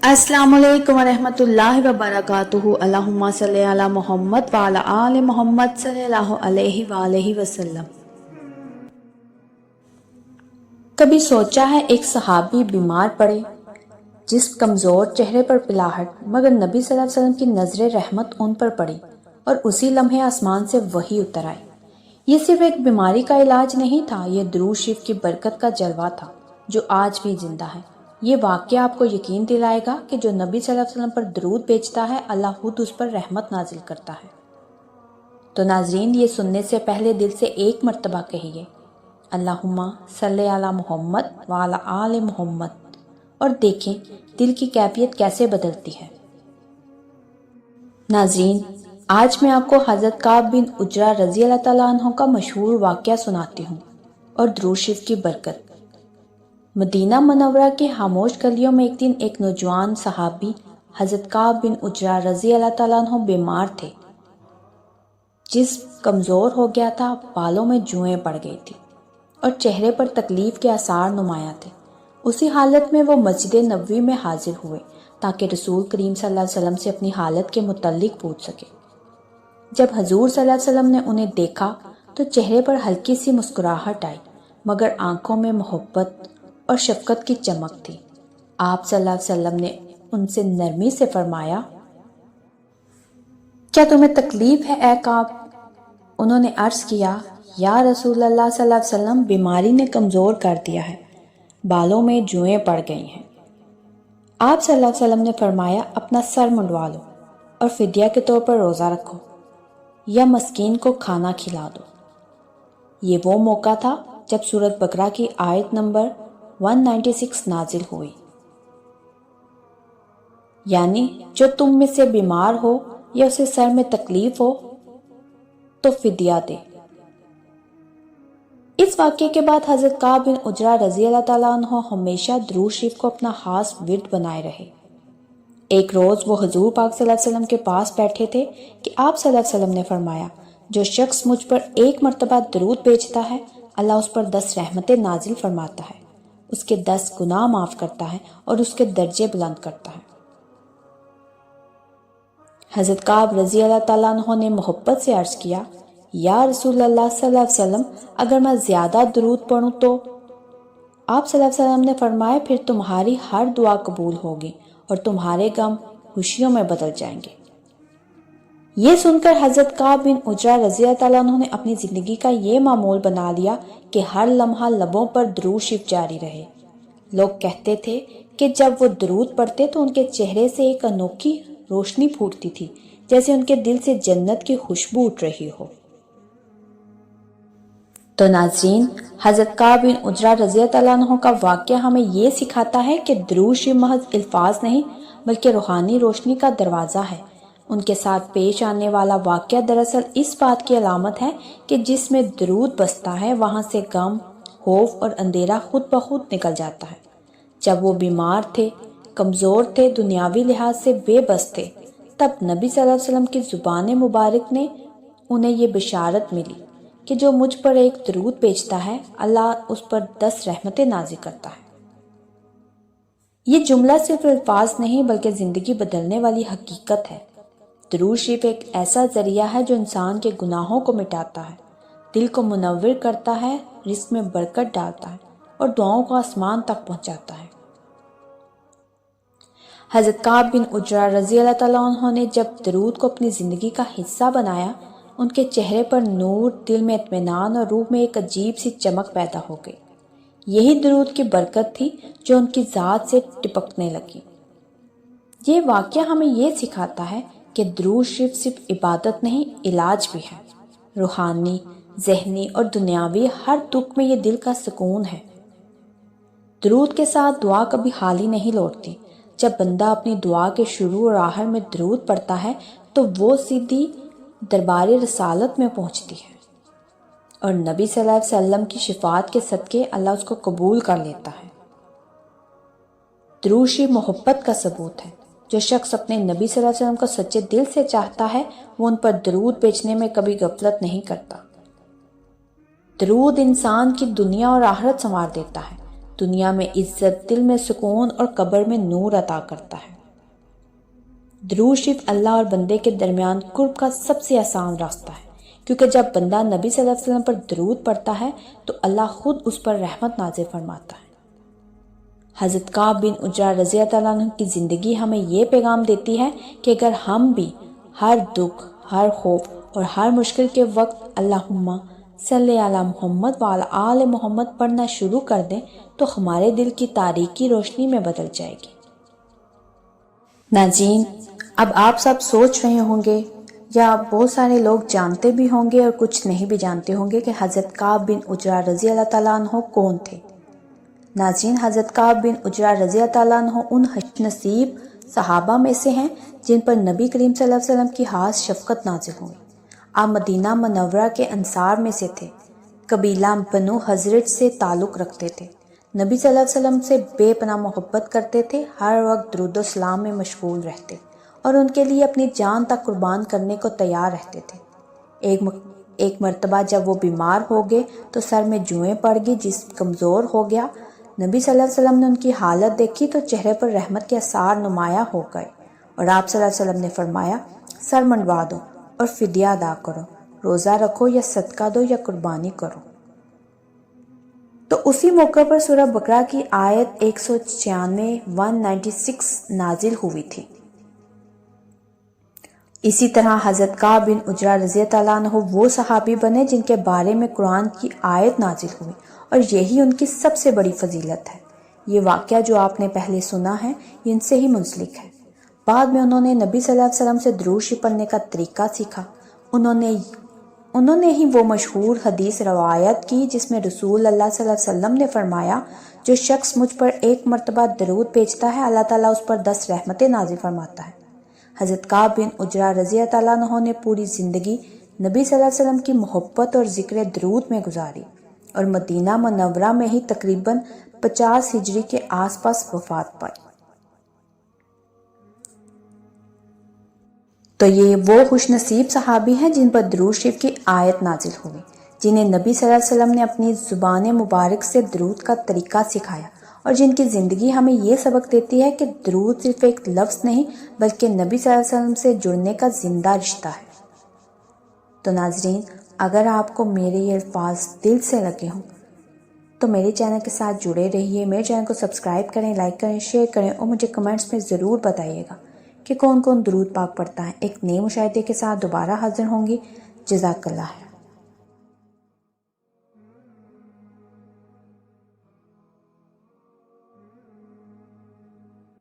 السلام علیکم ورحمۃ اللہ وبرکاتہ۔ اللہم صلی علی محمد وعلی آل محمد صلی اللہ علیہ وآلہ وسلم۔ کبھی سوچا ہے ایک صحابی بیمار پڑے، جس کمزور چہرے پر پلاہٹ، مگر نبی صلی اللہ علیہ وسلم کی نظر رحمت ان پر پڑی اور اسی لمحے آسمان سے وحی اتر آئی۔ یہ صرف ایک بیماری کا علاج نہیں تھا، یہ درود شریف کی برکت کا جلوہ تھا جو آج بھی زندہ ہے۔ یہ واقعہ آپ کو یقین دلائے گا کہ جو نبی صلی اللہ علیہ وسلم پر درود بھیجتا ہے، اللہ خود اس پر رحمت نازل کرتا ہے۔ تو ناظرین، یہ سننے سے پہلے دل سے ایک مرتبہ کہیے اللہم صلی علی محمد وعلی آل محمد، اور دیکھیں دل کی کیفیت کیسے بدلتی ہے۔ ناظرین، آج میں آپ کو حضرت کعب بن عجرہ رضی اللہ تعالیٰ عنہ کا مشہور واقعہ سناتی ہوں اور درود شریف کی برکت۔ مدینہ منورہ کے خاموش گلیوں میں ایک دن ایک نوجوان صحابی حضرت کعب بن عجرہ رضی اللہ تعالیٰ عنہ بیمار تھے۔ جسم کمزور ہو گیا تھا، بالوں میں جوئیں پڑ گئی تھی اور چہرے پر تکلیف کے آثار نمایاں تھے۔ اسی حالت میں وہ مسجد نبوی میں حاضر ہوئے تاکہ رسول کریم صلی اللہ علیہ وسلم سے اپنی حالت کے متعلق پوچھ سکے۔ جب حضور صلی اللہ علیہ وسلم نے انہیں دیکھا تو چہرے پر ہلکی سی مسکراہٹ آئی، مگر آنکھوں میں محبت اور شفقت کی چمک تھی۔ آپ صلی اللہ علیہ وسلم نے ان سے نرمی سے فرمایا، کیا تمہیں تکلیف ہے اے کعب؟ انہوں نے عرض کیا، یا رسول اللہ صلی اللہ علیہ وسلم، بیماری نے کمزور کر دیا ہے، بالوں میں جوئیں پڑ گئی ہیں۔ آپ صلی اللہ علیہ وسلم نے فرمایا، اپنا سر منڈوا لو اور فدیہ کے طور پر روزہ رکھو یا مسکین کو کھانا کھلا دو۔ یہ وہ موقع تھا جب سورۃ بقرہ کی آیت نمبر 196 نازل ہوئی، یعنی جو تم میں سے بیمار ہو یا اسے سر میں تکلیف ہو تو فدیہ دے۔ اس واقعے کے بعد حضرت کعب بن عجرہ رضی اللہ تعالیٰ عنہ ہمیشہ درود شریف کو اپنا خاص ورد بنائے رہے۔ ایک روز وہ حضور پاک صلی اللہ علیہ وسلم کے پاس بیٹھے تھے کہ آپ صلی اللہ علیہ وسلم نے فرمایا، جو شخص مجھ پر ایک مرتبہ درود بھیجتا ہے، اللہ اس پر 10 رحمتیں نازل فرماتا ہے، اس کے 10 گناہ معاف کرتا ہے اور اس کے درجے بلند کرتا ہے۔ حضرت کعب رضی اللہ تعالیٰ عنہ نے محبت سے عرض کیا، یا رسول اللہ صلی اللہ علیہ وسلم، اگر میں زیادہ درود پڑھوں تو؟ آپ صلی اللہ علیہ وسلم نے فرمایا، پھر تمہاری ہر دعا قبول ہوگی اور تمہارے غم خوشیوں میں بدل جائیں گے۔ یہ سن کر حضرت کعب بن عجرہ رضی اللہ تعالیٰ عنہ نے اپنی زندگی کا یہ معمول بنا لیا کہ ہر لمحہ لبوں پر درود شریف جاری رہے۔ لوگ کہتے تھے کہ جب وہ درود پڑھتے تو ان کے چہرے سے ایک انوکھی روشنی پھوٹتی تھی، جیسے ان کے دل سے جنت کی خوشبو اٹھ رہی ہو۔ تو ناظرین، حضرت کعب بن عجرہ رضی اللہ تعالیٰ عنہ کا واقعہ ہمیں یہ سکھاتا ہے کہ درود شریف محض الفاظ نہیں بلکہ روحانی روشنی کا دروازہ ہے۔ ان کے ساتھ پیش آنے والا واقعہ دراصل اس بات کی علامت ہے کہ جس میں درود بستا ہے وہاں سے غم، خوف اور اندھیرا خود بخود نکل جاتا ہے۔ جب وہ بیمار تھے، کمزور تھے، دنیاوی لحاظ سے بے بس تھے، تب نبی صلی اللہ علیہ وسلم کی زبان مبارک نے انہیں یہ بشارت ملی کہ جو مجھ پر ایک درود بھیجتا ہے، اللہ اس پر 10 رحمتیں نازل کرتا ہے۔ یہ جملہ صرف الفاظ نہیں بلکہ زندگی بدلنے والی حقیقت ہے۔ درود شریف ایک ایسا ذریعہ ہے جو انسان کے گناہوں کو مٹاتا ہے، دل کو منور کرتا ہے، رزق میں برکت ڈالتا ہے اور دعاؤں کو آسمان تک پہنچاتا ہے۔ حضرت کعب بن عجرہ رضی اللہ تعالیٰ عنہ نے جب درود کو اپنی زندگی کا حصہ بنایا، ان کے چہرے پر نور، دل میں اطمینان اور روح میں ایک عجیب سی چمک پیدا ہو گئی۔ یہی درود کی برکت تھی جو ان کی ذات سے ٹپکنے لگی۔ یہ واقعہ ہمیں یہ سکھاتا ہے کہ درود شریف صرف عبادت نہیں، علاج بھی ہے۔ روحانی، ذہنی اور دنیاوی ہر دکھ میں یہ دل کا سکون ہے۔ درود کے ساتھ دعا کبھی خالی نہیں لوٹتی۔ جب بندہ اپنی دعا کے شروع اور آخر میں درود پڑھتا ہے تو وہ سیدھی دربار رسالت میں پہنچتی ہے اور نبی صلی اللہ علیہ وسلم کی شفاعت کے صدقے اللہ اس کو قبول کر لیتا ہے۔ درود شریف محبت کا ثبوت ہے۔ جو شخص اپنے نبی صلی اللہ علیہ وسلم کو سچے دل سے چاہتا ہے، وہ ان پر درود بھیجنے میں کبھی غفلت نہیں کرتا۔ درود انسان کی دنیا اور آخرت سنوار دیتا ہے۔ دنیا میں عزت، دل میں سکون اور قبر میں نور عطا کرتا ہے۔ درود شریف اللہ اور بندے کے درمیان قرب کا سب سے آسان راستہ ہے، کیونکہ جب بندہ نبی صلی اللہ علیہ وسلم پر درود پڑھتا ہے تو اللہ خود اس پر رحمت نازل فرماتا ہے۔ حضرت کعب بن عجرہ رضی اللہ عنہ کی زندگی ہمیں یہ پیغام دیتی ہے کہ اگر ہم بھی ہر دکھ، ہر خوف اور ہر مشکل کے وقت اللہم صلی علی محمد وعلی آل محمد پڑھنا شروع کر دیں تو ہمارے دل کی تاریکی روشنی میں بدل جائے گی۔ ناظرین، اب آپ سب سوچ رہے ہوں گے یا بہت سارے لوگ جانتے بھی ہوں گے اور کچھ نہیں بھی جانتے ہوں گے کہ حضرت کعب بن عجرہ رضی اللہ تعالیٰ عنہ کون تھے۔ ناظرین، حضرت کعب بن عجرہ رضی اللہ تعالیٰ عنہ ان خوش نصیب صحابہ میں سے ہیں جن پر نبی کریم صلی اللہ علیہ وسلم کی خاص شفقت نازل ہوئی۔ آپ مدینہ منورہ کے انصار میں سے تھے، قبیلہ بنو حضرت سے تعلق رکھتے تھے، نبی صلی اللہ علیہ وسلم سے بے پناہ محبت کرتے تھے، ہر وقت درود و سلام میں مشغول رہتے اور ان کے لیے اپنی جان تک قربان کرنے کو تیار رہتے تھے۔ ایک مرتبہ جب وہ بیمار ہو گئے تو سر میں جوئیں پڑ گئی، جسم کمزور ہو گیا۔ نبی صلی اللہ علیہ وسلم نے ان کی حالت دیکھی تو چہرے پر رحمت کے آثار نمایاں ہو گئے اور آپ صلی اللہ علیہ وسلم نے فرمایا، سر منڈوا دو اور فدیہ ادا کرو، روزہ رکھو یا صدقہ دو یا قربانی کرو۔ تو اسی موقع پر سورہ بقرہ کی آیت 196 نازل ہوئی تھی۔ اسی طرح حضرت کعب بن عجرہ رضی اللہ عنہ وہ صحابی بنے جن کے بارے میں قرآن کی آیت نازل ہوئی اور یہی ان کی سب سے بڑی فضیلت ہے۔ یہ واقعہ جو آپ نے پہلے سنا ہے یہ ان سے ہی منسلک ہے۔ بعد میں انہوں نے نبی صلی اللہ علیہ وسلم سے درود شریف پڑھنے کا طریقہ سیکھا۔ انہوں نے ہی وہ مشہور حدیث روایت کی جس میں رسول اللہ صلی اللہ علیہ وسلم نے فرمایا، جو شخص مجھ پر ایک مرتبہ درود بھیجتا ہے اللہ تعالیٰ اس پر 10 رحمتیں نازل فرماتا ہے۔ حضرت کعب بن عجرہ رضی اللہ عنہ نے پوری زندگی نبی صلی اللہ علیہ وسلم کی محبت اور ذکر درود میں گزاری اور مدینہ منورہ میں ہی تقریباً 50 ہجری کے آس پاس وفات پائی۔ تو یہ وہ خوش نصیب صحابی ہیں جن پر درود شریف کی آیت نازل ہوئی، جنہیں نبی صلی اللہ علیہ وسلم نے اپنی زبان مبارک سے درود کا طریقہ سکھایا اور جن کی زندگی ہمیں یہ سبق دیتی ہے کہ درود صرف ایک لفظ نہیں بلکہ نبی صلی اللہ علیہ وسلم سے جڑنے کا زندہ رشتہ ہے۔ تو ناظرین، اگر آپ کو میرے یہ الفاظ دل سے لگے ہوں تو میرے چینل کے ساتھ جڑے رہیے، میرے چینل کو سبسکرائب کریں، لائک کریں، شیئر کریں اور مجھے کمنٹس میں ضرور بتائیے گا کہ کون کون درود پاک پڑھتا ہے۔ ایک نئے مشاہدے کے ساتھ دوبارہ حاضر ہوں گی۔ جزاک اللہ۔